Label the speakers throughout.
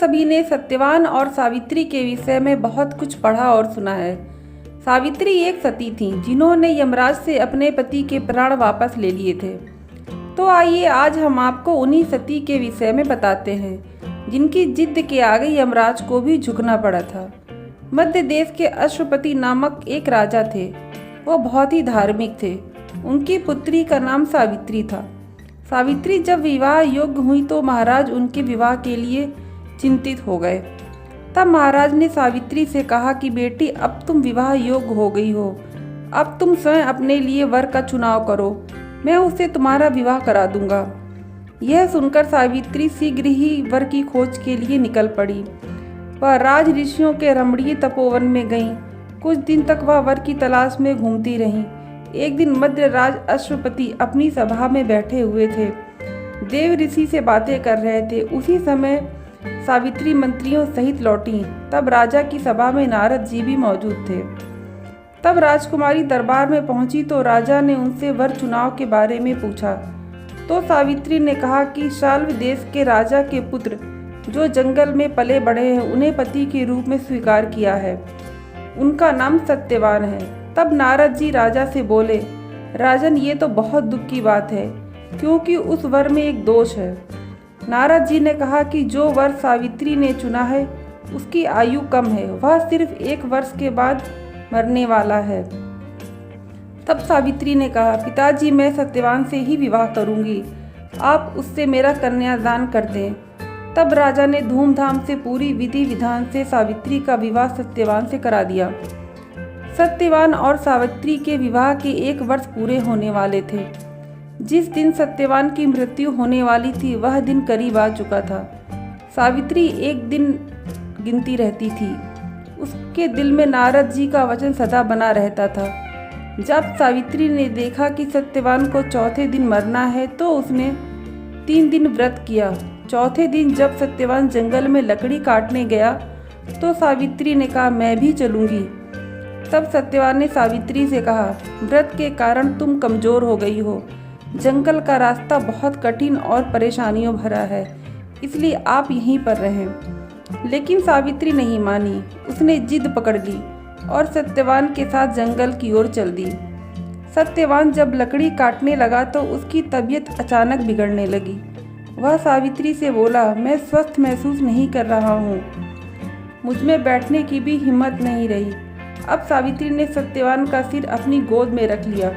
Speaker 1: सभी ने सत्यवान और सावित्री के विषय में बहुत कुछ पढ़ा और सुना है। सावित्री एक सती थीं जिन्होंने यमराज से अपने पति के प्राण वापस ले लिए थे। तो आइए आज हम आपको उन्हीं सती के विषय में बताते हैं जिनकी जिद के आगे यमराज को भी झुकना पड़ा था। मध्य देश के अश्वपति नामक एक राजा थे। वो बहुत ही धार्मिक थे। उनकी पुत्री का नाम सावित्री था। सावित्री जब विवाह योग्य हुई तो महाराज उनके विवाह के लिए चिंतित हो गए। तब महाराज ने सावित्री से कहा कि बेटी, अब तुम विवाह योग्य हो गई हो, अब तुम स्वयं अपने लिए वर का चुनाव करो, मैं उससे तुम्हारा विवाह करा दूंगा। यह सुनकर सावित्री शीघ्र ही वर की खोज के लिए निकल पड़ी। वह राज ऋषियों के रमणीय तपोवन में गईं। कुछ दिन तक वह वर की तलाश में घूमती रहीं। एक दिन मध्य राज अश्वपति अपनी सभा में बैठे हुए थे, देव ऋषि से बातें कर रहे थे। उसी समय सावित्री मंत्रियों सहित लौटी। तब राजा की सभा में नारद जी भी मौजूद थे। तब राजकुमारी दरबार में पहुंची तो राजा ने उनसे वर चुनाव के बारे में पूछा। तो सावित्री ने कहा कि शाल्व देश के राजा के पुत्र जो जंगल में पले बढ़े हैं, उन्हें पति के रूप में स्वीकार किया है। उनका नाम सत्यवान है। तब नारद जी राजा से बोले, राजन, ये तो बहुत दुख की बात है, क्योंकि उस वर में एक दोष है। नारद जी ने कहा कि जो वर सावित्री ने चुना है उसकी आयु कम है, वह सिर्फ 1 वर्ष के बाद मरने वाला है। तब सावित्री ने कहा, पिताजी, मैं सत्यवान से ही विवाह करूंगी, आप उससे मेरा कन्यादान कर दें। तब राजा ने धूमधाम से पूरी विधि विधान से सावित्री का विवाह सत्यवान से करा दिया। सत्यवान और सावित्री के विवाह के 1 वर्ष पूरे होने वाले थे। जिस दिन सत्यवान की मृत्यु होने वाली थी वह दिन करीब आ चुका था। सावित्री एक दिन गिनती रहती थी। उसके दिल में नारद जी का वचन सदा बना रहता था। जब सावित्री ने देखा कि सत्यवान को चौथे दिन मरना है तो उसने 3 दिन व्रत किया। चौथे दिन जब सत्यवान जंगल में लकड़ी काटने गया तो सावित्री ने कहा, मैं भी चलूंगी। तब सत्यवान ने सावित्री से कहा, व्रत के कारण तुम कमजोर हो गई हो, जंगल का रास्ता बहुत कठिन और परेशानियों भरा है, इसलिए आप यहीं पर रहें। लेकिन सावित्री नहीं मानी। उसने जिद पकड़ ली और सत्यवान के साथ जंगल की ओर चल दी। सत्यवान जब लकड़ी काटने लगा तो उसकी तबीयत अचानक बिगड़ने लगी। वह सावित्री से बोला, मैं स्वस्थ महसूस नहीं कर रहा हूँ, मुझमें बैठने की भी हिम्मत नहीं रही। अब सावित्री ने सत्यवान का सिर अपनी गोद में रख लिया।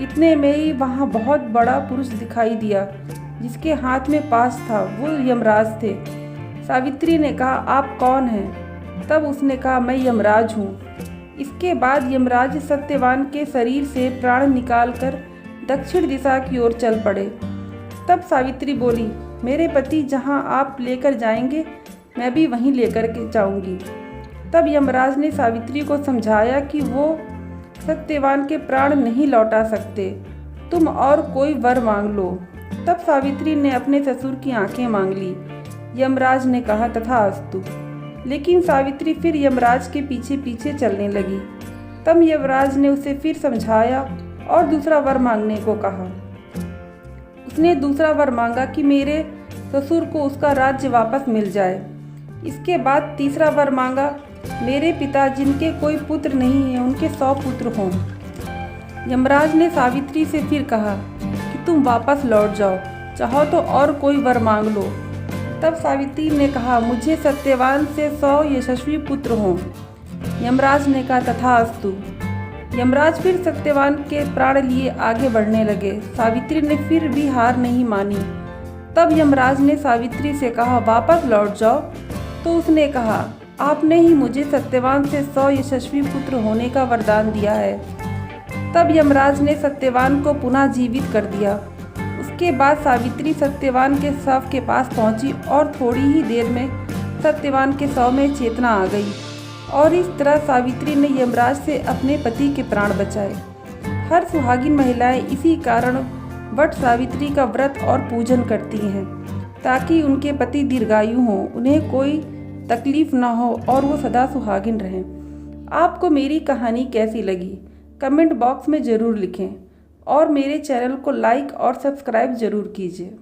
Speaker 1: इतने में ही वहाँ बहुत बड़ा पुरुष दिखाई दिया जिसके हाथ में पाश था। वो यमराज थे। सावित्री ने कहा, आप कौन हैं? तब उसने कहा, मैं यमराज हूँ। इसके बाद यमराज सत्यवान के शरीर से प्राण निकालकर दक्षिण दिशा की ओर चल पड़े। तब सावित्री बोली, मेरे पति जहाँ आप लेकर जाएंगे मैं भी वहीं लेकर के जाऊंगी। तब यमराज ने सावित्री को समझाया कि वो सत्यवान के प्राण नहीं लौटा सकते, तुम और कोई वर मांग लो। तब सावित्री ने अपने ससुर की आंखें मांग ली। यमराज ने कहा, तथास्तु। लेकिन सावित्री फिर यमराज के पीछे पीछे चलने लगी। तब यमराज ने उसे फिर समझाया और दूसरा वर मांगने को कहा। उसने दूसरा वर मांगा कि मेरे ससुर को उसका राज्य वापस मिल जाए। इसके बाद तीसरा वर मांगा, मेरे पिता जिनके कोई पुत्र नहीं है उनके 100 पुत्र हों। यमराज ने सावित्री से फिर कहा कि तुम वापस लौट जाओ, चाहो तो और कोई वर मांग लो। तब सावित्री ने कहा, मुझे सत्यवान से 100 यशस्वी पुत्र हों। यमराज ने कहा, तथास्तु। यमराज फिर सत्यवान के प्राण लिए आगे बढ़ने लगे। सावित्री ने फिर भी हार नहीं मानी। तब यमराज ने सावित्री से कहा, वापस लौट जाओ। तो उसने कहा, आपने ही मुझे सत्यवान से 100 यशस्वी पुत्र होने का वरदान दिया है। तब यमराज ने सत्यवान को पुनः जीवित कर दिया। उसके बाद सावित्री सत्यवान के शव के पास पहुंची और थोड़ी ही देर में सत्यवान के शव में चेतना आ गई और इस तरह सावित्री ने यमराज से अपने पति के प्राण बचाए। हर सुहागिन महिलाएं इसी कारण वट सावित्री का व्रत और पूजन करती हैं ताकि उनके पति दीर्घायु हों, उन्हें कोई तकलीफ ना हो और वो सदा सुहागिन रहें। आपको मेरी कहानी कैसी लगी कमेंट बॉक्स में ज़रूर लिखें और मेरे चैनल को लाइक और सब्सक्राइब ज़रूर कीजिए।